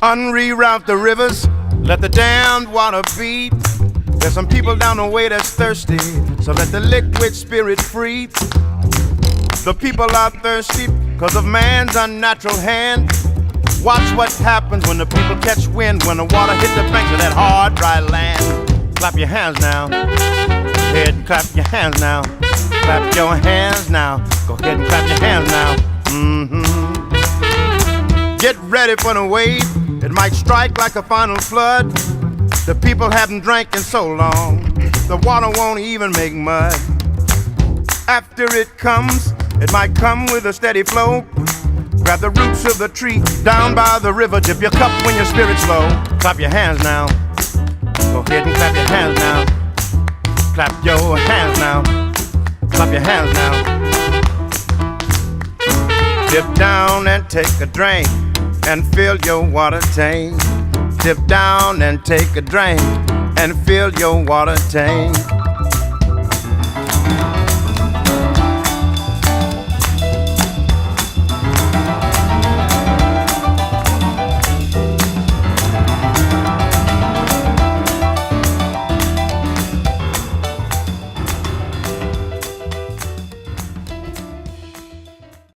Unreroute the rivers, let the damned water beat. There's some people down the way that's thirsty, so let the liquid spirit free. The people are thirsty because of man's unnatural hand. Watch what happens when the people catch wind, when the water hits the banks of that hard, dry land. Clap your hands now. Go ahead and clap your hands now. Clap your hands now. Go ahead and clap your hands now. Get ready for the wave. It might strike like a final flood. The people haven't drank in so long, the water won't even make mud. After it comes, it might come with a steady flow. Grab the roots of the tree down by the river. Dip your cup when your spirit's low. Clap your hands now. Go ahead and clap your hands now. Clap your hands now. Clap your hands now. Dip down and take a drink and fill your water tank. Dip down and take a drink and fill your water tank.